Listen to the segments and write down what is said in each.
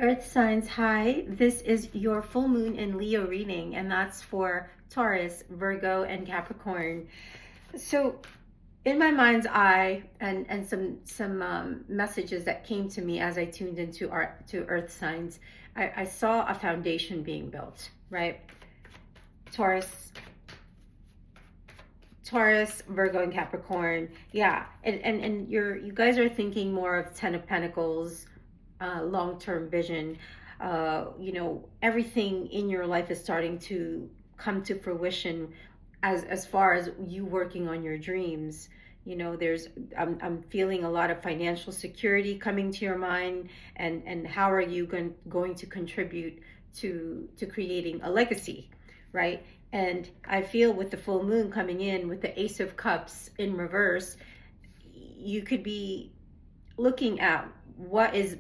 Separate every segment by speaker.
Speaker 1: Earth signs, hi. This is your full moon in Leo reading, and that's for Taurus, Virgo, and Capricorn. So, in my mind's eye, and some messages that came to me as I tuned into to Earth signs, I saw a foundation being built. Right, Taurus, Virgo, and Capricorn. Yeah, and you guys are thinking more of Ten of Pentacles, long-term vision. Everything in your life is starting to come to fruition as far as you working on your dreams. There's I'm feeling a lot of financial security coming to your mind, and how are you going to contribute to creating a legacy, right? And I feel with the full moon coming in with the Ace of Cups in reverse, you could be looking at what is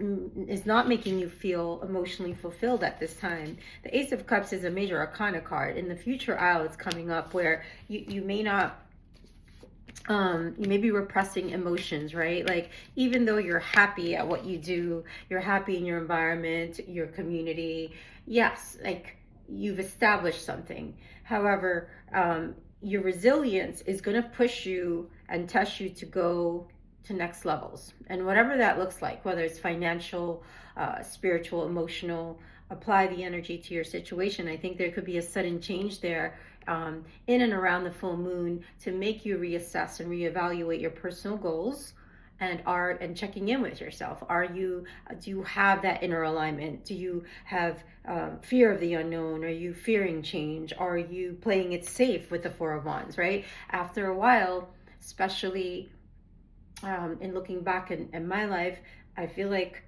Speaker 1: not making you feel emotionally fulfilled at this time. The Ace of Cups is a major arcana card. In the future aisle, it's coming up where you may not, you may be repressing emotions, right? Like, even though you're happy at what you do, you're happy in your environment, your community, yes, like, you've established something. However, your resilience is going to push you and test you to go to next levels, and whatever that looks like, whether it's financial, spiritual, emotional. Apply the energy to your situation. I think there could be a sudden change there, in and around the full moon, to make you reassess and reevaluate your personal goals, and checking in with yourself. Do you have that inner alignment? Do you have fear of the unknown? Are you fearing change? Are you playing it safe with the Four of Wands, right? After a while, especially in looking back in my life, I feel like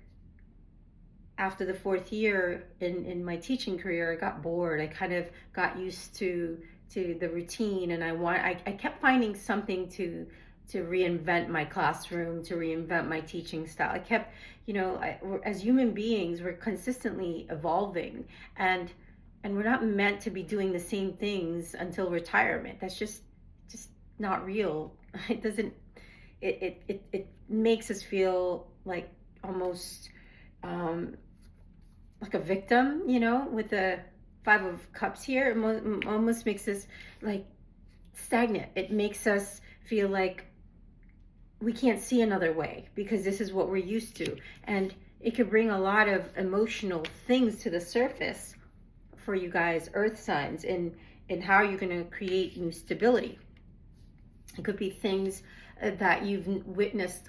Speaker 1: after the fourth year in my teaching career, I got bored. I kind of got used to the routine, and I kept finding something to reinvent my classroom, to reinvent my teaching style. I kept, as human beings, we're consistently evolving, and we're not meant to be doing the same things until retirement. That's just not real. It doesn't. It makes us feel like almost, like a victim, with the Five of Cups here. It almost makes us like stagnant. It makes us feel like we can't see another way because this is what we're used to. And it could bring a lot of emotional things to the surface for you guys, earth signs, in how you're going to create new stability. It could be things that you've witnessed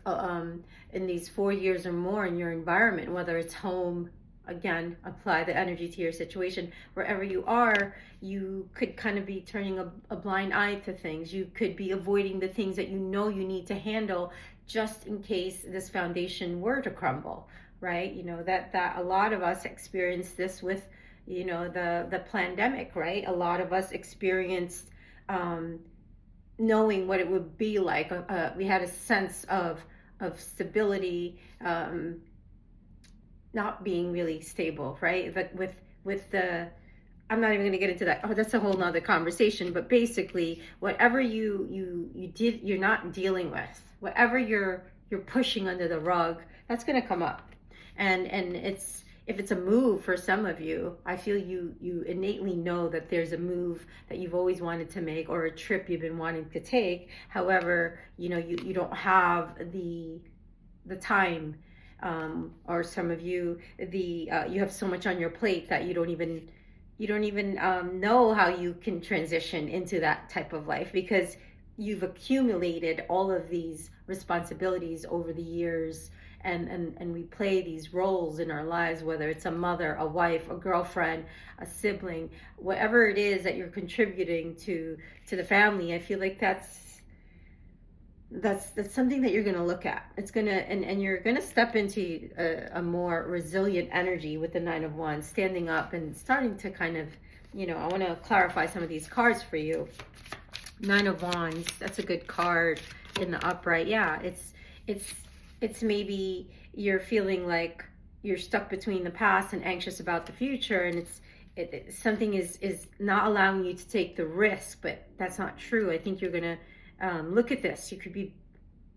Speaker 1: in these 4 years or more in your environment, whether it's home. Again, apply the energy to your situation. Wherever you are, you could kind of be turning a blind eye to things. You could be avoiding the things that you know you need to handle, just in case this foundation were to crumble, right? That a lot of us experienced this with, the pandemic, right? A lot of us experienced, knowing what it would be like. We had a sense of stability, not being really stable, right? But with the, I'm not even going to get into that. Oh, that's a whole nother conversation. But basically, whatever you did, you're not dealing with, whatever you're pushing under the rug, that's going to come up, and it's, if it's a move for some of you, I feel you innately know that there's a move that you've always wanted to make, or a trip you've been wanting to take. However, you don't have the time, or some of you, you have so much on your plate that you don't even know how you can transition into that type of life, because you've accumulated all of these responsibilities over the years, and we play these roles in our lives, whether it's a mother, a wife, a girlfriend, a sibling, whatever it is that you're contributing to the family. I feel like that's something that you're going to look at. It's going to, and you're going to step into a more resilient energy with the Nine of Wands, standing up and starting to kind of, I want to clarify some of these cards for you. Nine of Wands, that's a good card in the upright. Yeah, it's maybe you're feeling like you're stuck between the past and anxious about the future, and something is not allowing you to take the risk. But that's not true. I think you're gonna, look at this. You could be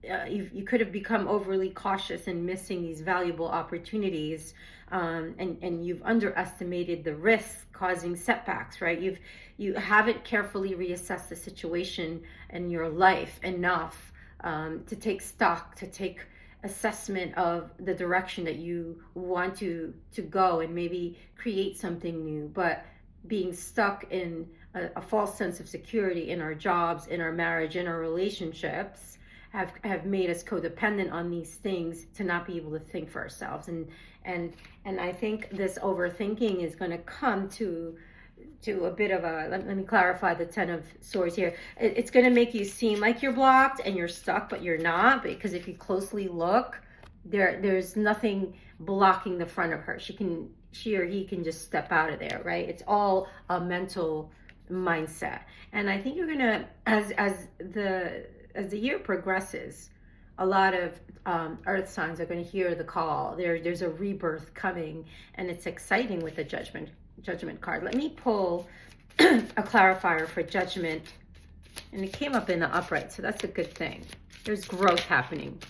Speaker 1: you could have become overly cautious and missing these valuable opportunities, and you've underestimated the risks causing setbacks, right? You haven't carefully reassessed the situation in your life enough to take stock, to take assessment of the direction that you want to go and maybe create something new. But being stuck in a false sense of security in our jobs, in our marriage, in our relationships, have made us codependent on these things to not be able to think for ourselves. And I think this overthinking is going to come to a bit of a, let me clarify the 10 of swords here. It's going to make you seem like you're blocked and you're stuck, but you're not, because if you closely look, there's nothing blocking the front of her. She or he can just step out of there, right? It's all a mental mindset. And I think you're gonna, as the year progresses, a lot of earth signs are going to hear the call. There's a rebirth coming, and it's exciting with the judgment card. Let me pull a clarifier for judgment, and it came up in the upright, so that's a good thing. There's growth happening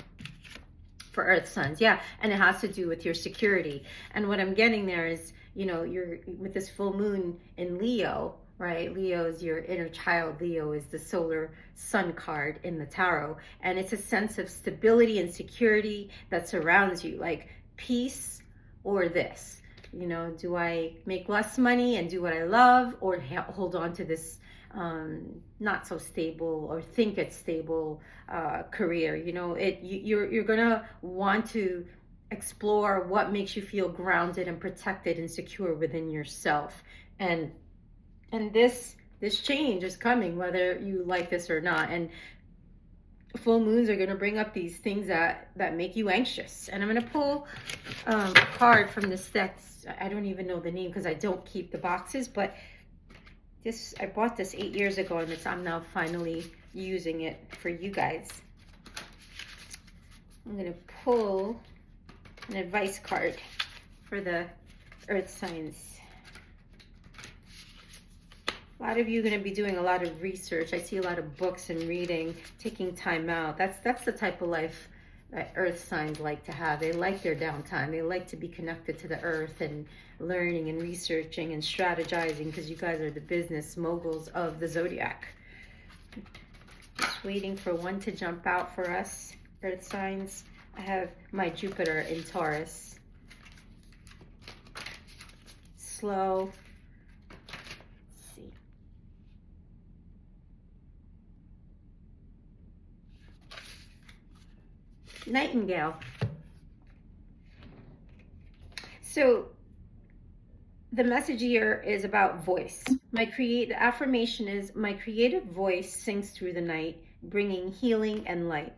Speaker 1: for earth signs, yeah, and it has to do with your security. And what I'm getting there is, you're with this full moon in Leo, right? Leo is your inner child. Leo is the solar sun card in the tarot, and it's a sense of stability and security that surrounds you, like peace or this. Do I make less money and do what I love, or hold on to this not so stable or think it's stable career? You're gonna want to explore what makes you feel grounded and protected and secure within yourself. And this change is coming, whether you like this or not. And full moons are going to bring up these things that make you anxious. And I'm going to pull a card from this deck. I don't even know the name because I don't keep the boxes, but I bought this 8 years ago, and I'm now finally using it for you guys. I'm going to pull an advice card for the earth signs. A lot of you are going to be doing a lot of research. I see a lot of books and reading, taking time out. That's the type of life that earth signs like to have. They like their downtime. They like to be connected to the earth and learning and researching and strategizing, because you guys are the business moguls of the zodiac. Just waiting for one to jump out for us, earth signs. I have my Jupiter in Taurus. Slow. Nightingale. So the message here is about voice. The affirmation is, my creative voice sings through the night, bringing healing and light.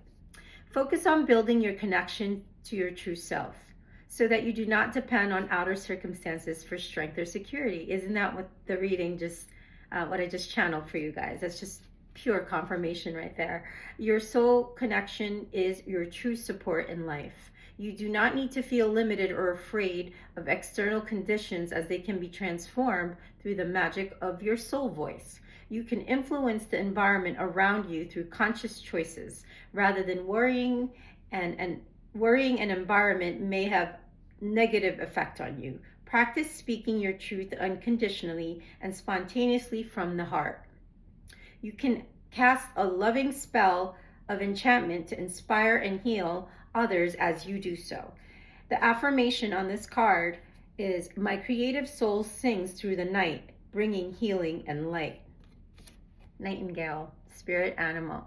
Speaker 1: Focus on building your connection to your true self, so that you do not depend on outer circumstances for strength or security. Isn't that what the reading what I just channeled for you guys? That's just pure confirmation right there. Your soul connection is your true support in life. You do not need to feel limited or afraid of external conditions, as they can be transformed through the magic of your soul voice. You can influence the environment around you through conscious choices, rather than worrying, and worrying an environment may have negative effect on you. Practice speaking your truth unconditionally and spontaneously from the heart. You can cast a loving spell of enchantment to inspire and heal others as you do so. The affirmation on this card is, my creative soul sings through the night, bringing healing and light. Nightingale, spirit animal.